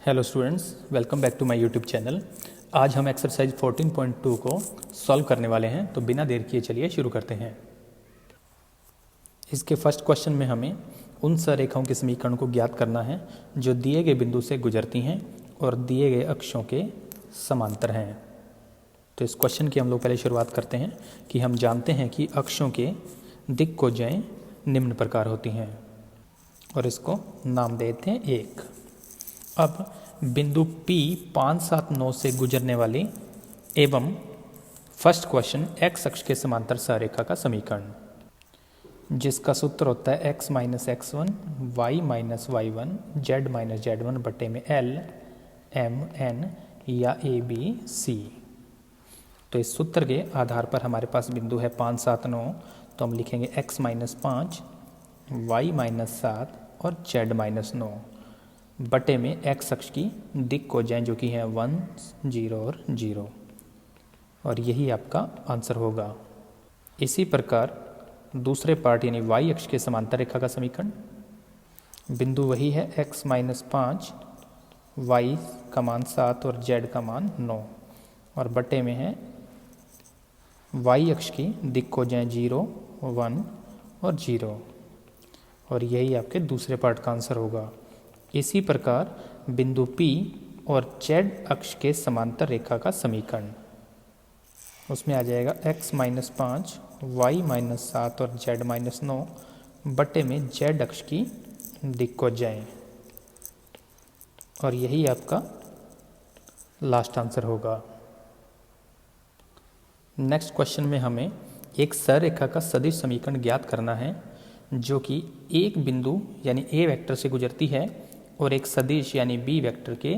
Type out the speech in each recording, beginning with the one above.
Hello students, welcome back to my YouTube channel. आज हम exercise 14.2 को सॉल्व करने वाले हैं, तो बिना देर किए चलिए शुरू करते हैं। इसके फर्स्ट क्वेश्चन में हमें उन सररेखाओं के समीकरण को ज्ञात करना है जो दिए गए बिंदु से गुजरती हैं और दिए गए अक्षों के समांतर हैं। तो इस क्वेश्चन की हम लोग पहले शुरुआत करते हैं कि हम जानते हैं कि अक्षों के दिक्कोजयें निम्न प्रकार होती हैं और इसको नाम देते हैं 1। अब बिंदु P 5, 7, 9 से गुजरने वाली एवं फर्स्ट क्वेश्चन x अक्ष के समांतर सररेखा का समीकरण, जिसका सूत्र होता है x minus x1 y minus y1 z minus z1 बटे में l m n या a b c। तो इस सूत्र के आधार पर हमारे पास बिंदु है 5, 7, 9, तो हम लिखेंगे x माइनस 5 y माइनस 7 और z माइनस 9 बटे में x अक्ष की दिक्कोजयें जो कि है 1, 0 और 0, और यही आपका आंसर होगा। इसी प्रकार दूसरे पार्ट यानी y अक्ष के समांतर रेखा का समीकरण, बिंदु वही है x माइनस 5 y का मान 7 और z का मान 9 और बटे में है y अक्ष की दिक्कोजयें 0, 1 और 0, और यही आपके दूसरे पार्ट का आंसर होगा। इसी प्रकार बिंदु P और z अक्ष के समांतर रेखा का समीकरण, उसमें आ जाएगा x माइनस 5 y माइनस 7 और z माइनस 9 बटे में z अक्ष की दिक्कोजयें, और यही आपका लास्ट आंसर होगा। नेक्स्ट क्वेश्चन में हमें एक सररेखा का सदिश समीकरण ज्ञात करना है जो कि एक बिंदु यानी a वेक्टर से गुजरती है और एक सदिश यानी b वेक्टर के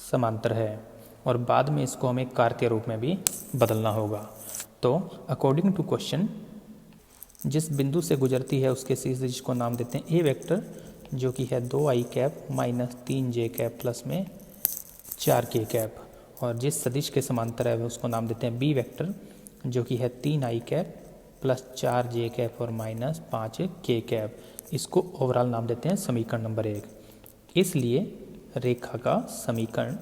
समांतर है, और बाद में इसको हमें कार्तीय रूप में भी बदलना होगा। तो अकॉर्डिंग टू क्वेश्चन, जिस बिंदु से गुजरती है उसके सदिश को नाम देते हैं a वेक्टर जो कि है 2i cap minus 3j cap plus में 4k कैप, और जिस सदिश के समांतर है उसको नाम देते हैं b वेक्टर जो कि है 3i cap plus 4j cap और माइनस 5k कैप। इसको ओवरऑल नाम देते हैं समीकरण नंबर 1। इसलिए रेखा का समीकरण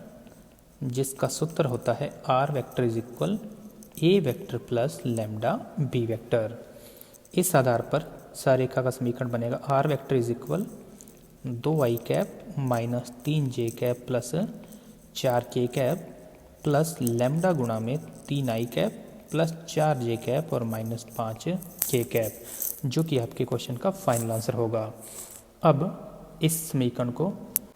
जिसका सूत्र होता है r vector is equal a vector plus lambda b vector, इस आधार पर सररेखा का समीकरण बनेगा r vector is equal 2i cap minus 3j cap plus 4k cap plus lambda गुणा में 3i cap plus 4j cap और माइनस 5k कैप, जो कि आपके क्वेश्चन का फाइनल आंसर होगा। अब इस समीकरण को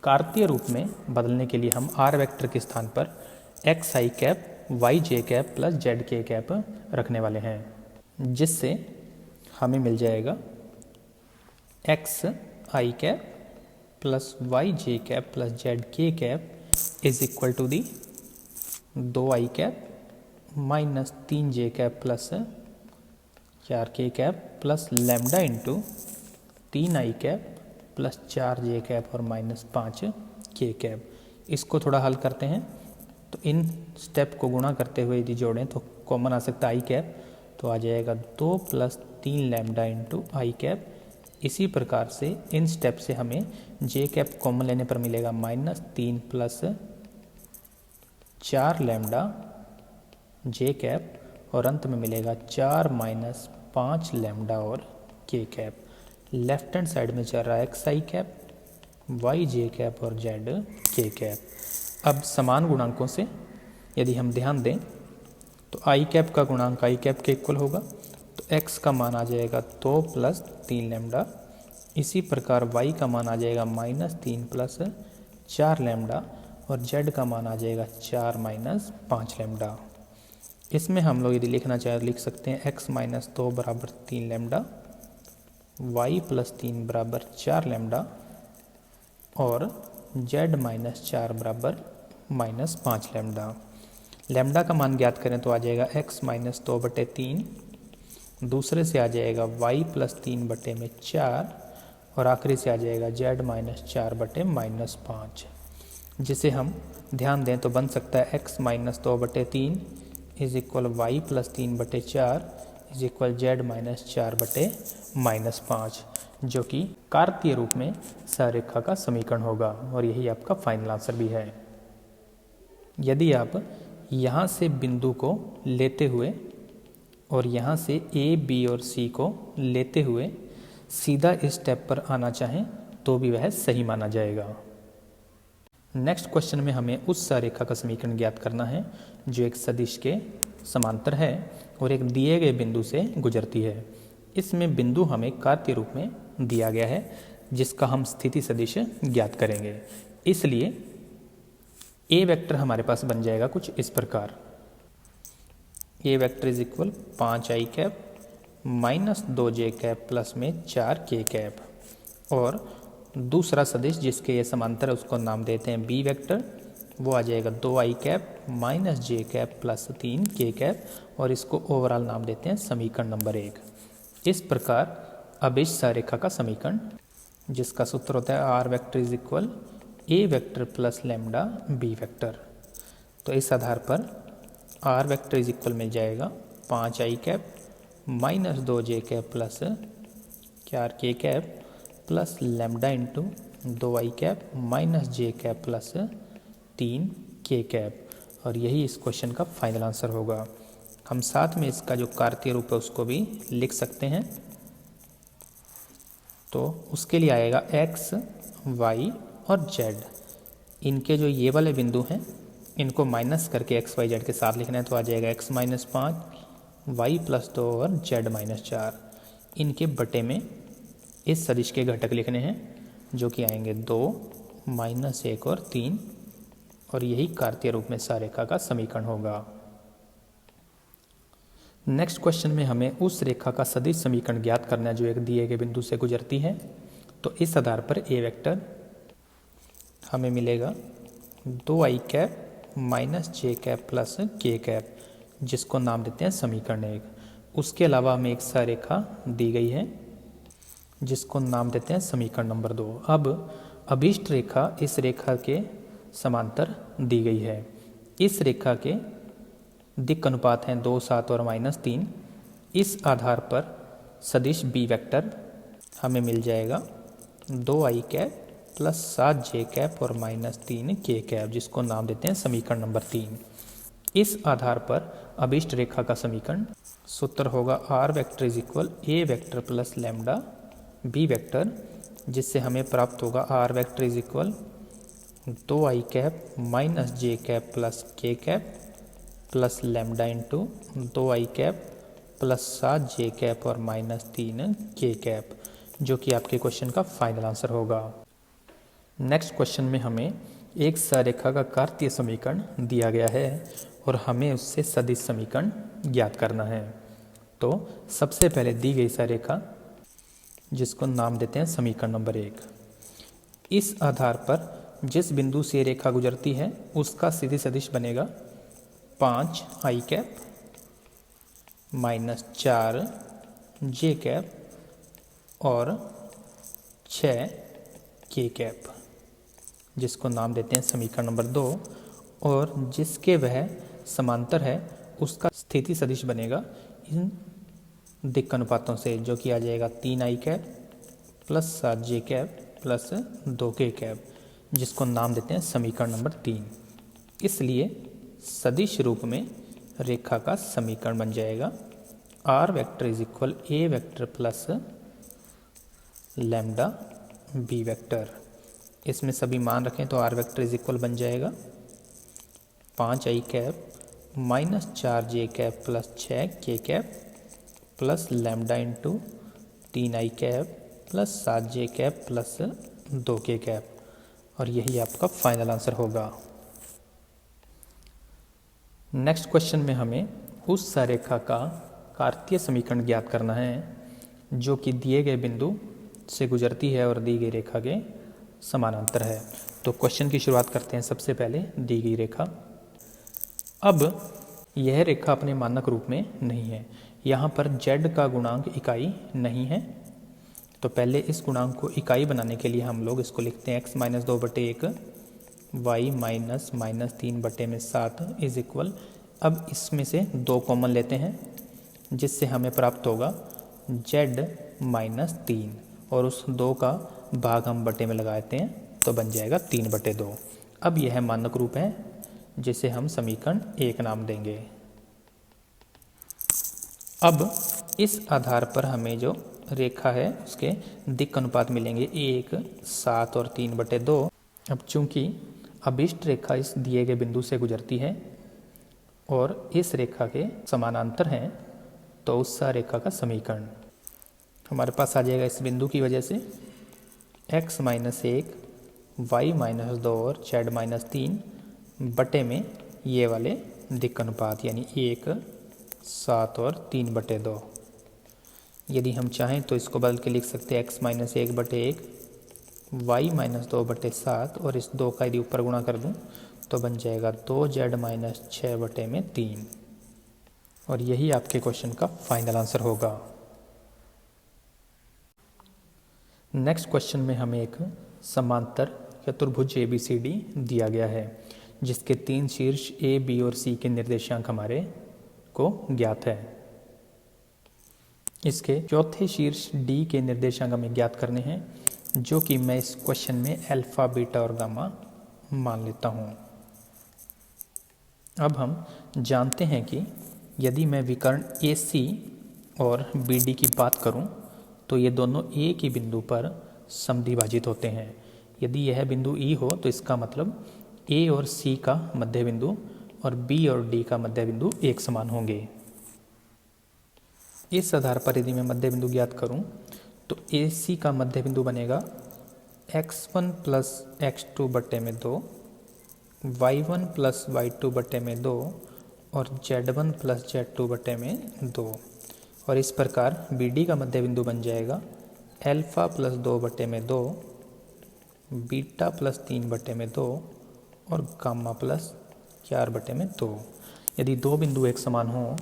कार्तीय रूप में बदलने के लिए हम r वेक्टर के स्थान पर xi cap yj cap plus zk cap रखने वाले हैं, जिससे हमें मिल जाएगा xi cap plus yj cap plus zk cap is equal to the 2i cap minus 3j cap plus 4k cap plus lambda into 3i cap plus 4j cap और minus 5k cap. इसको थोड़ा हल करते हैं तो in step को गुणा करते हुए यदि जोड़ें तो कॉमन आ सकता है i कैप, तो आ जाएगा 2 plus 3 lambda into i cap. इसी प्रकार से इन स्टेप से हमें j कैप कॉमन लेने पर मिलेगा minus 3 plus 4 lambda j cap, और अंत में मिलेगा 4 माइनस 5 लैम्डा और k cap. Left hand side में चल रहा है xi कैप yj कैप और zk कैप। अब समान गुणांकों से यदि हम ध्यान दें तो i कैप का गुणांक i कैप के इक्वल होगा, तो x का मान आ जाएगा 2 प्लस 3 लैम्डा। इसी प्रकार y का मान आ जाएगा माइनस 3 प्लस 4 लैम्डा, और z का मान आ जाएगा 4 माइनस 5 लैम्डा। इसमें हम लोग यदि लिखना चाहें लिख सकते हैं x माइनस 2 बराबर 3 लैम्डा, y प्लस 3 बराबर 4 लैम्डा और z माइनस 4 बराबर माइनस 5 लैम्डा। लैम्डा का मान ज्ञात करें तो आ जाएगा x माइनस 2 बटे 3, दूसरे से आ जाएगा y प्लस 3 बटे में 4, और आखिरी से आ जाएगा z माइनस 4 बटे माइनस 5, जिसे हम ध्यान दें तो बन सकता है x माइनस 2 बटे 3 इज इक्वल y प्लस 3 बटे 4 इज इक्वल जेड माइनस 4 बटे माइनस 5, जो कि कार्तीय रूप में सररेखा का समीकरण होगा और यही आपका फाइनल आंसर भी है। यदि आप यहाँ से बिंदु को लेते हुए और यहाँ से ए, बी और सी को लेते हुए सीधा इस स्टेप पर आना चाहें तो भी वह सही माना जाएगा। नेक्स्ट क्वेश्चन में हमें उस सररेखा का समीकरण ज्ञात करना है जो एक सदिश के समांतर है और एक दिए गए बिंदु से गुजरती है। इसमें बिंदु हमें कार्तीय रूप में दिया गया है जिसका हम स्थिति सदिश ज्ञात करेंगे। इसलिए ए वेक्टर हमारे पास बन जाएगा कुछ इस प्रकार, a vector is equal 5i cap minus 2j cap plus में 4k कैप, और दूसरा सदिश जिसके ये समांतर है उसको नाम देते हैं बी वेक्टर, वो आ जाएगा 2i cap minus j cap plus 3k cap, और इसको ओवरऑल नाम देते हैं समीकरण नंबर 1। इस प्रकार अब इस सररेखा का समीकरण जिसका सूत्र होता है r vector is equal a vector plus lambda b vector, तो इस आधार पर आर वेक्टर इज इक्वल मिल जाएगा 5i cap minus 2j cap plus 4k cap plus lambda into 2i cap minus j cap plus 3k cap, और यही इस question का फाइनल आंसर होगा। हम साथ में इसका जो कार्तीय रूप है उसको भी लिख सकते हैं, तो उसके लिए आएगा x, y और z। इनके जो ये वाले बिंदु हैं इनको माइनस करके x, y, z के साथ लिखना है, तो आ जाएगा x माइनस 5, y प्लस 2 और z माइनस 4। इनके बटे में इस सदिश के घटक लिखने हैं जो कि आएंगे 2, माइनस 1 और 3, और यही कार्तीय रूप में सररेखा का समीकरण होगा। नेक्स्ट क्वेश्चन में हमें उस रेखा का सदिश समीकरण ज्ञात करना है जो एक दिए गए बिंदु से गुजरती है। तो इस आधार पर ए वेक्टर हमें मिलेगा 2i cap minus j cap plus k cap, जिसको नाम देते हैं समीकरण 1। उसके अलावा हमें एक सररेखा दी गई है जिसको नाम देते हैं समीकरण नंबर 2। अब अभीष्ट रेखा इस रेखा के समांतर दी गई है। इस रेखा के दिक् अनुपात हैं 2, 7 और -3। इस आधार पर सदिश बी वेक्टर हमें मिल जाएगा 2i cap plus 7j cap और -3k कैप, जिसको नाम देते हैं समीकरण नंबर 3। इस आधार पर अभीष्ट रेखा का समीकरण सूत्र होगा r vector is equal a vector plus lambda b vector, जिससे हमें प्राप्त होगा r vector is equal 2i cap minus j cap plus k cap plus lambda into 2i cap plus 7j cap और -3k कैप, जो कि आपके question का final answer होगा। नेक्स्ट क्वेश्चन में हमें एक सररेखा का कार्तीय समीकरण दिया गया है और हमें उससे सदिश समीकरण ज्ञात करना है। तो सबसे पहले दी गई सररेखा जिसको नाम देते हैं समीकरण नंबर 1। इस आधार पर जिस बिंदु से रेखा गुजरती है उसका स्थिति सदिश बनेगा 5i cap minus 4j cap और 6k कैप, जिसको नाम देते हैं समीकरण नंबर 2, और जिसके वह समांतर है उसका स्थिति सदिश बनेगा इन दिक् अनुपातों से, जो कि आ जाएगा 3i cap plus 7j cap plus 2k cap, जिसको नाम देते हैं समीकरण नंबर 3। इसलिए सदिश रूप में रेखा का समीकरण बन जाएगा r vector is equal a vector plus lambda b vector. इसमें सभी मान रखें तो आर वेक्टर इज इक्वल बन जाएगा 5i cap minus 4j cap plus 6k cap plus lambda into 3i cap plus 7j cap plus 2k cap, और यही आपका फाइनल आंसर होगा। नेक्स्ट क्वेश्चन में हमें उस सररेखा का कार्तीय समीकरण ज्ञात करना है जो कि दिए गए बिंदु से गुजरती है और दी गई रेखा के समानांतर है। तो क्वेश्चन की शुरुआत करते हैं सबसे पहले दी गई रेखा। अब यह रेखा अपने मानक रूप में नहीं है, यहाँ पर z का गुणांक इकाई नहीं है, तो पहले इस गुणांक को इकाई बनाने के लिए हम लोग इसको लिखते हैं x minus 2/1 y minus -3/7 is equal. अब इसमें से 2 कॉमन लेते हैं जिससे हमें प्राप्त होगा z माइनस 3 और उस 2 का भाग हम बटे में लगाते हैं तो बन जाएगा 3/2। अब यह मानक रूप है जिसे हम समीकरण 1 नाम देंगे। अब इस आधार पर हमें जो रेखा है उसके दिक् अनुपात मिलेंगे 1, 7 और 3/2। अब चूंकि अभिष्ट रेखा इस दिए गए बिंदु से गुजरती है और इस रेखा के समानांतर हैं तो उस रेखा का समीकरण हमारे पास आ जाएगा इस बिंदु की वजह से x माइनस 1, y माइनस 2 और z माइनस 3 बटे में ये वाले दिक् अनुपात यानी 1, 7 और 3/2। यदि हम चाहें तो इसको बदल के लिख सकते हैं x माइनस 1/1, y माइनस 2/7 और इस 2 का यदि ऊपर गुणा कर दूं तो बन जाएगा 2z माइनस 6/3 और यही आपके क्वेश्चन का फाइनल आंसर होगा। नेक्स्ट क्वेश्चन में हमें एक समांतर चतुर्भुज ABCD दिया गया है जिसके 3 शीर्ष A, B और C के निर्देशांक हमारे को ज्ञात है। इसके चौथे शीर्ष D के निर्देशांक हमें ज्ञात करने हैं जो कि मैं इस क्वेश्चन में अल्फा, बीटा और गामा मान लेता हूँ। अब हम जानते हैं कि यदि मैं विकर्ण AC और BD की बात करूं तो ये दोनों एक ही बिंदु पर समद्विभाजित होते हैं। यदि यह बिंदु E हो तो इसका मतलब A और C का मध्य बिंदु और B और D का मध्य बिंदु एक समान होंगे। इस आधार पर यदि मैं मध्य बिंदु ज्ञात करूं तो AC का मध्य बिंदु बनेगा x1 plus x2/2, y1 plus y2/2 और z1 प्लस z2/2 और इस प्रकार BD का मध्य बिंदु बन जाएगा अल्फा प्लस 2/2, बीटा प्लस 3/2 और गामा प्लस 4/2। यदि दो बिंदु एक समान हों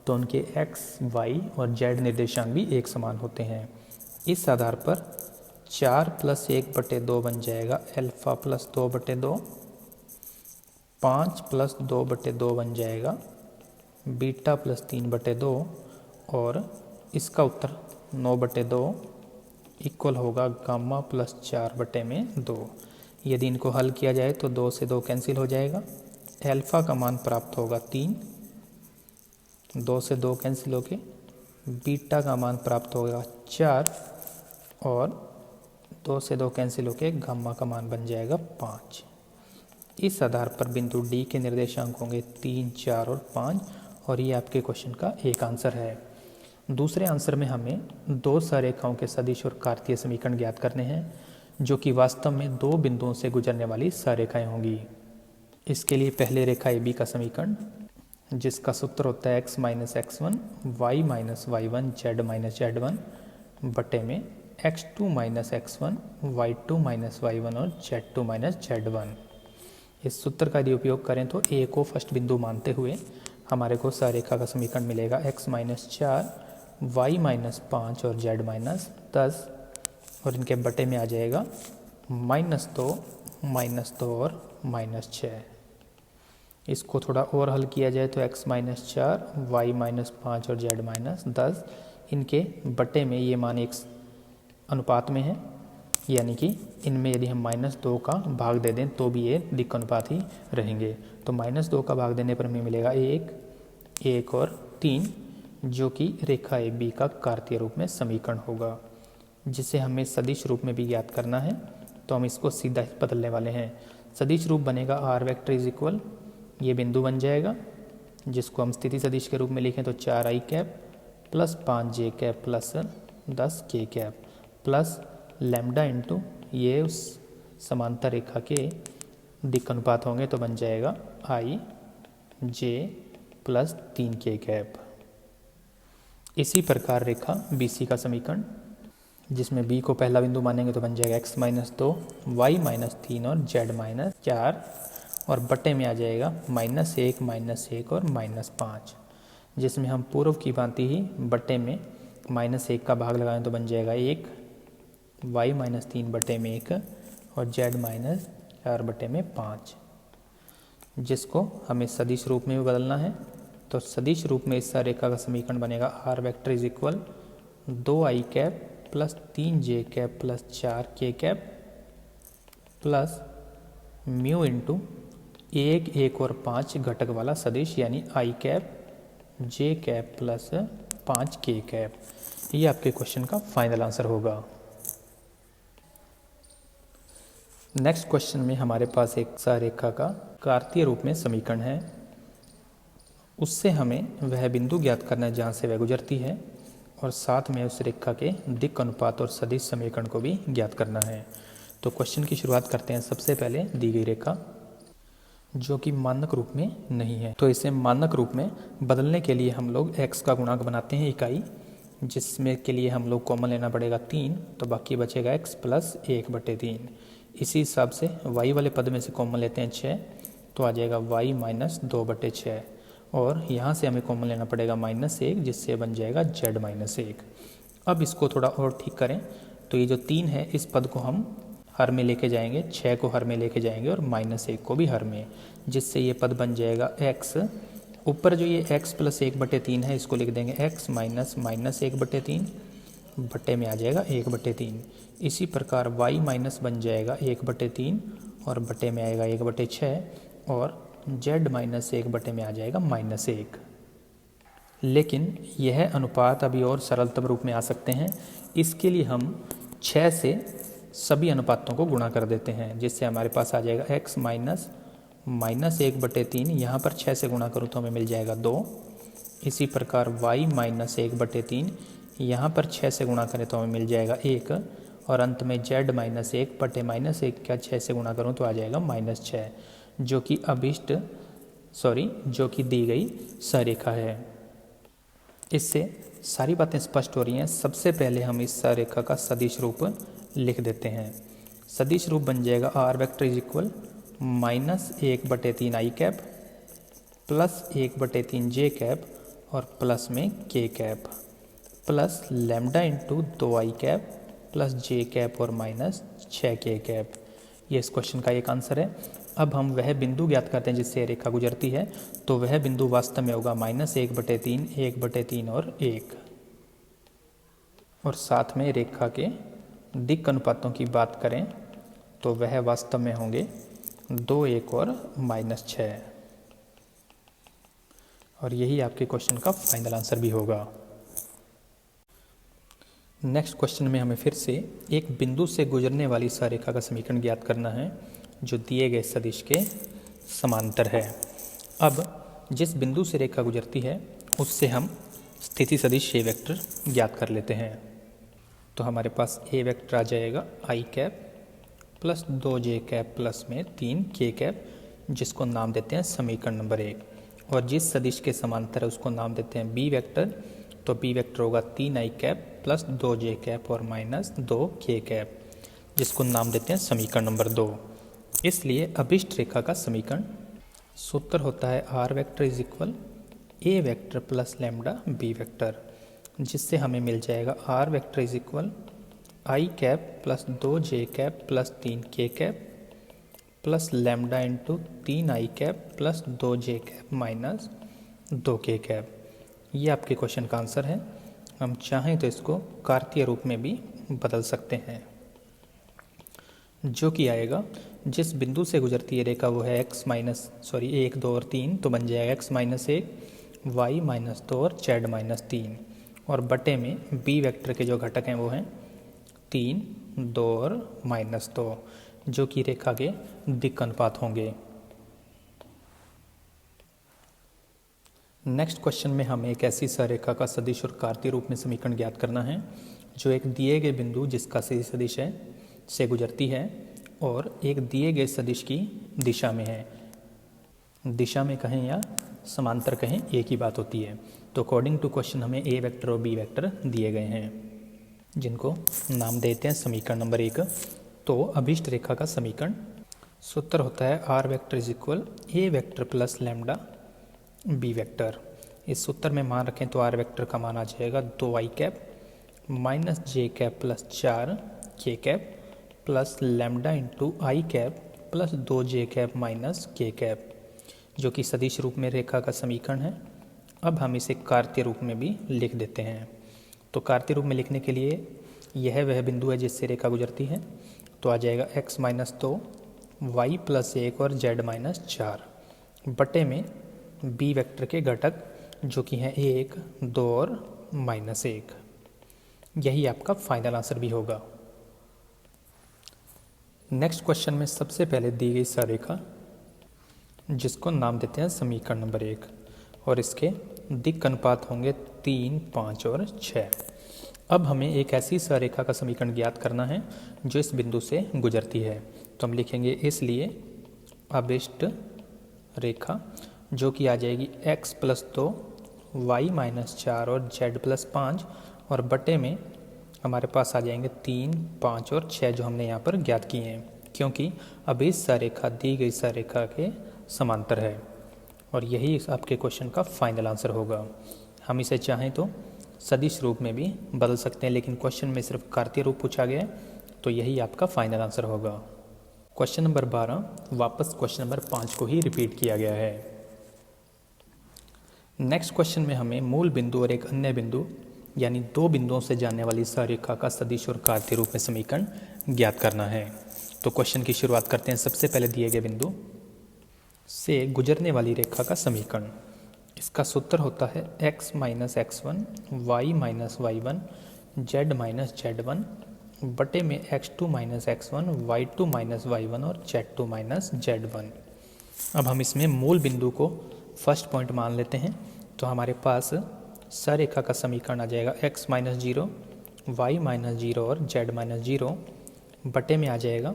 तो उनके x, y और z निर्देशांक भी एक समान होते हैं। इस आधार पर 4 प्लस 1/2 बन जाएगा अल्फा प्लस 2/2, 5 प्लस 2/2 बन जाएगा बीटा प्लस 3/2 और इसका उत्तर 9/2 इक्वल होगा गामा प्लस 4/2। यदि इनको हल किया जाए तो 2 से 2 कैंसिल हो जाएगा, अल्फा का मान प्राप्त होगा 3, 2 से 2 कैंसिल होके बीटा का मान प्राप्त होगा 4 और 2 से 2 कैंसिल होके गामा का मान बन जाएगा 5। इस आधार पर बिंदु D के निर्देशांक होंगे 3, 4 और 5 और ये आपके क्वेश्चन का एक आंसर है। दूसरे आंसर में हमें दो सरेखाओं के सदिश और कार्तीय समीकरण ज्ञात करने हैं जो कि वास्तव में दो बिंदुओं से गुजरने वाली सरेखाएं होंगी। इसके लिए पहले रेखा AB का समीकरण जिसका सूत्र होता है x minus x1, y minus y1, z minus z1 बटे में x2 minus x1, y2 minus y1 और z2 माइनस z1। इस सूत्र का यदि उपयोग करें तो A को फर्स्ट बिंदु मानते हुए हमारे को सरेखा का समीकरण मिलेगा x माइनस 4, y माइनस 5 और z माइनस 10 और इनके बटे में आ जाएगा -2 और -6। इसको थोड़ा और हल किया जाए तो x माइनस 4, y माइनस 5 और z माइनस 10 इनके बटे में ये मान एक अनुपात में है, यानी कि इनमें यदि हम -2 का भाग दे दें तो भी ये दिक् अनुपात ही रहेंगे। तो -2 का भाग देने पर हमें मिलेगा 1, 1 और 3 जो कि रेखा AB का कार्तीय रूप में समीकरण होगा, जिसे हमें सदिश रूप में भी ज्ञात करना है। तो हम इसको सीधा बदलने वाले हैं। सदिश रूप बनेगा r वेक्टर इज इक्वल, ये बिंदु बन जाएगा जिसको हम स्थिति सदिश के रूप में लिखें तो 4i cap plus 5j cap plus 10k cap plus lambda into ये उस समांतर रेखा के दिक् अनुपात होंगे तो बन जाएगा i j plus 3k cap. इसी प्रकार रेखा BC का समीकरण जिसमें B को पहला बिंदु मानेंगे तो बन जाएगा x माइनस 2, y माइनस 3 और z माइनस 4 और बटे में आ जाएगा -1, -1 और -5, जिसमें हम पूर्व की भांति ही बटे में -1 का भाग लगाएं तो बन जाएगा 1, y माइनस 3 बटे में 1 और z माइनस 4 बटे में 5, जिसको हमें सदिश रूप में भी बदलना है। तो सदिश रूप में इस रेखा का समीकरण बनेगा r vector is equal 2i cap plus 3j cap plus 4k cap plus mu into 1, 1 और 5 घटक वाला सदिश यानी i cap j cap plus 5k cap. ये आपके क्वेश्चन का फाइनल आंसर होगा। नेक्स्ट क्वेश्चन में हमारे पास एक सरेखा का कार्तीय रूप में समीकरण है। उससे हमें वह बिंदु ज्ञात करना है जहाँ से वह गुजरती है और साथ में उस रेखा के दिक् अनुपात और सदिश समीकरण को भी ज्ञात करना है। तो क्वेश्चन की शुरुआत करते हैं। सबसे पहले दी गई रेखा जो कि मानक रूप में नहीं है, तो इसे मानक रूप में बदलने के लिए हम लोग x का गुणांक बनाते हैं इकाई, जिसमें के लिए हम लोग कॉमन लेना पड़ेगा 3, तो बाकी बचेगा x प्लस 1/3। इसी हिसाब से y वाले पद में से कॉमन लेते हैं 6, तो आ जाएगा y माइनस 2/6 और यहाँ से हमें कॉमन लेना पड़ेगा -1, जिससे बन जाएगा z माइनस 1। अब इसको थोड़ा और ठीक करें तो ये जो 3 है इस पद को हम हर में लेके जाएंगे, 6 को हर में लेके जाएंगे और -1 को भी हर में, जिससे ये पद बन जाएगा x। ऊपर जो ये x प्लस 1/3 है इसको लिख देंगे x माइनस -1/3 बटे में आ जाएगा 1/3। इसी प्रकार y माइनस बन जाएगा 1/3 और बटे में आएगा 1/6 और z माइनस 1 बटे में आ जाएगा -1। लेकिन यह अनुपात अभी और सरलतम रूप में आ सकते हैं। इसके लिए हम 6 से सभी अनुपातों को गुणा कर देते हैं, जिससे हमारे पास आ जाएगा x माइनस -1/3। यहाँ पर 6 से गुणा करूँ तो हमें मिल जाएगा 2। इसी प्रकार y माइनस 1/3 यहाँ पर 6 से गुणा करें तो हमें मिल जाएगा 1 और अंत में z माइनस 1 बटे -1 का 6 से गुणा करूँ तो आ जाएगा -6, जो कि दी गई सरेखा है। इससे सारी बातें स्पष्ट हो रही हैं। सबसे पहले हम इस सरेखा का सदिश रूप लिख देते हैं। सदिश रूप बन जाएगा r vector is equal -1/3 i cap plus 1/3 j cap और प्लस में k cap plus lambda into 2i cap plus j cap और माइनस 6k कैप। ये इस क्वेश्चन का एक आंसर है। अब हम वह बिंदु ज्ञात करते हैं जिससे रेखा गुजरती है, तो वह बिंदु वास्तव में होगा -1/3, 1/3 और 1। और साथ में रेखा के दिक् अनुपातों की बात करें तो वह वास्तव में होंगे 2, 1 और -6। और यही आपके क्वेश्चन का फाइनल आंसर भी होगा। नेक्स्ट क्वेश्चन में हमें फिर से एक बिंदु से गुजरने वाली सरेखा का समीकरण ज्ञात करना है जो दिए गए सदिश के समांतर है। अब जिस बिंदु से रेखा गुजरती है उससे हम स्थिति सदिश ए वेक्टर ज्ञात कर लेते हैं। तो हमारे पास ए वेक्टर आ जाएगा i cap plus 2j cap plus में 3k कैप, जिसको नाम देते हैं समीकरण नंबर 1। और जिस सदिश के समांतर है उसको नाम देते हैं बी वेक्टर, तो बी वेक्टर होगा 3i cap plus 2j cap और माइनस 2k कैप, जिसको नाम देते हैं समीकरण नंबर 2। इसलिए अभिष्ट रेखा का समीकरण सूत्र होता है r vector is equal a vector plus lambda b vector, जिससे हमें मिल जाएगा r vector is equal i cap plus 2j cap plus 3k cap plus lambda into 3i cap plus 2j cap minus 2k cap. ये आपके question का answer है। हम चाहें तो इसको कार्तीय रूप में भी बदल सकते हैं, जो कि आएगा जिस बिंदु से गुजरती है रेखा वो है 1, 2 और 3, तो बन जाएगा x माइनस 1, y माइनस 2 और z माइनस 3 और बटे में b वेक्टर के जो घटक हैं वो हैं 3, 2 और -2, जो कि रेखा के दिक् अनुपात होंगे। नेक्स्ट क्वेश्चन में हमें एक ऐसी सरेखा का सदिश और कार्तीय रूप में समीकरण ज्ञात करना है जो एक दिए गए बिंदु जिसका सदिश है से गुजरती है और एक दिए गए सदिश की दिशा में है। दिशा में कहें या समांतर कहें एक ही बात होती है। तो अकॉर्डिंग टू क्वेश्चन हमें ए वेक्टर और बी वेक्टर दिए गए हैं, जिनको नाम देते हैं समीकरण नंबर 1। तो अभिष्ट रेखा का समीकरण सूत्र होता है r vector is equal a vector plus lambda b vector. इस सूत्र में मान रखें तो आर वेक्टर का मान आ जाएगा 2i cap minus j cap plus 4k cap plus lambda into i cap plus 2j cap minus k cap, जो कि सदिश रूप में रेखा का समीकरण है। अब हम इसे कार्तीय रूप में भी लिख देते हैं। तो कार्तीय रूप में लिखने के लिए यह वह बिंदु है जिससे रेखा गुजरती है, तो आ जाएगा x माइनस 2 y प्लस 1 और z माइनस 4 बटे में b वेक्टर के घटक जो कि हैं 1, 2 और -1। यही आपका फाइनल आंसर भी होगा। नेक्स्ट क्वेश्चन में सबसे पहले दी गई सररेखा जिसको नाम देते हैं समीकरण नंबर 1 और इसके दिक् अनुपात होंगे 3, 5 और 6। अब हमें एक ऐसी सररेखा का समीकरण ज्ञात करना है जो इस बिंदु से गुजरती है। तो हम लिखेंगे इसलिए अभिष्ट रेखा जो कि आ जाएगी x प्लस 2 y माइनस 4 और z प्लस 5 और बटे में हमारे पास आ जाएंगे 3, 5 और 6 जो हमने यहाँ पर ज्ञात किए हैं, क्योंकि अभिष्ट सररेखा दी गई सररेखा के समांतर है और यही आपके क्वेश्चन का फाइनल आंसर होगा। हम इसे चाहें तो सदिश रूप में भी बदल सकते हैं, लेकिन क्वेश्चन में सिर्फ कार्तीय रूप पूछा गया है, तो यही आपका फाइनल आंसर होगा। क्वेश्चन नंबर 12 वापस क्वेश्चन नंबर 5 को ही रिपीट किया गया है। नेक्स्ट क्वेश्चन में हमें मूल बिंदु और एक अन्य बिंदु यानी दो बिंदुओं से जाने वाली सररेखा का सदिश और कार्तीय रूप में समीकरण ज्ञात करना है। तो क्वेश्चन की शुरुआत करते हैं सबसे पहले दिए गए बिंदु से गुजरने वाली रेखा का समीकरण। इसका सूत्र होता है x minus x1 y minus y1 z minus z1 बटे में x2 minus x1 y2 minus y1 और z2 माइनस z1। अब हम इसमें मूल बिंदु को फर्स्ट पॉइंट मान लेते हैं, तो हमारे पास सररेखा का समीकरण आ जाएगा x माइनस 0 y माइनस 0 और z माइनस 0 बटे में आ जाएगा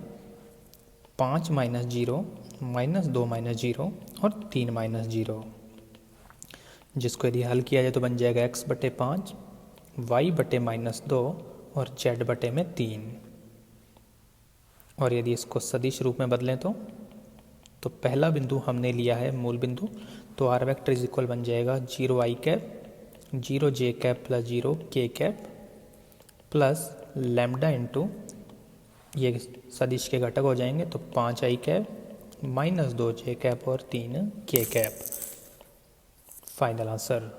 5 माइनस 0 माइनस 2 माइनस 0 और 3 माइनस 0, जिसको यदि हल किया जाए तो बन जाएगा x बटे 5 y बटे माइनस 2 और z बटे में 3। और यदि इसको सदिश रूप में बदलें तो पहला बिंदु हमने लिया है मूल बिंदु, तो r वेक्टर इज इक्वल बन जाएगा 0 i cap 0 j cap plus 0 k cap plus lambda into ये सदिश के घटक हो जाएंगे, तो 5 i cap minus 2 j cap और 3 k cap. Final answer.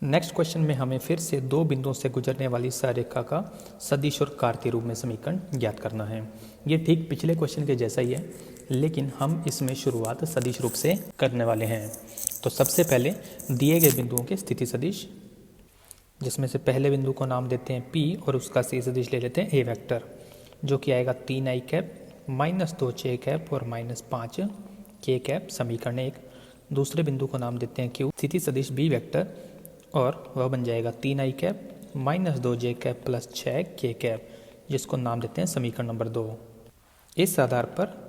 Next question में हमें फिर से दो बिंदुओं से गुजरने वाली सररेखा का सदिश और कार्तीय रूप में समीकरण ज्ञात करना है। ये ठीक पिछले क्वेश्चन के जैसा ही है, लेकिन हम इसमें शुरुआत सदिश रूप से करने वाले हैं। तो सबसे पहले दिए गए बिंदुओं के स्थिति सदिश, जिसमें से पहले बिंदु को नाम देते हैं P और उसका सी सदिश ले लेते हैं A वेक्टर, जो कि आएगा 3 i cap minus 2 j cap और माइनस 5 k कैप समीकरण 1। दूसरे बिंदु को नाम देते हैं Q स्थिति सदिश B वेक्टर और वह बन जाएगा 3 i cap minus 2 j cap plus 6 k cap, जिसको नाम देते हैं समीकरण नंबर 2। इस आधार पर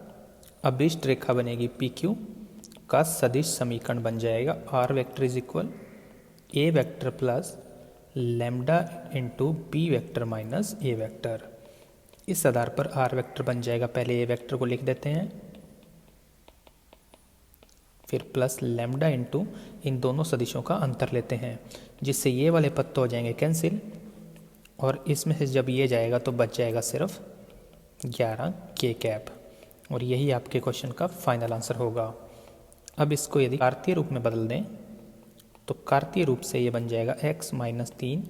अभिष्ट रेखा बनेगी PQ का सदिश समीकरण बन जाएगा R vector is equal A vector plus lambda into B vector minus A vector. इस आधार पर R वेक्टर बन जाएगा, पहले A वेक्टर को लिख देते हैं, फिर प्लस लैम्डा इंटू इन दोनों सदिशों का अंतर लेते हैं, जिससे ये वाले पद तो हो जाएंगे कैंसिल और इसमें से जब ये जाएगा तो बच जाएगा सिर्फ 11 k कैप, और यही आपके क्वेश्चन का फाइनल आंसर होगा। अब इसको यदि कार्तीय रूप में बदल दें तो कार्तीय रूप से ये बन जाएगा x माइनस 3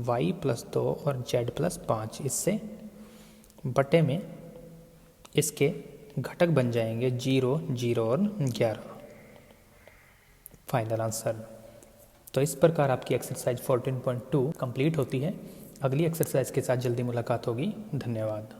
y प्लस 2 और z प्लस 5, इससे बटे में इसके घटक बन जाएंगे 0, 0 और 11। Final answer. तो इस प्रकार आपकी एक्सरसाइज 14.2 कंप्लीट होती है। अगली एक्सरसाइज के साथ जल्दी मुलाकात होगी। धन्यवाद।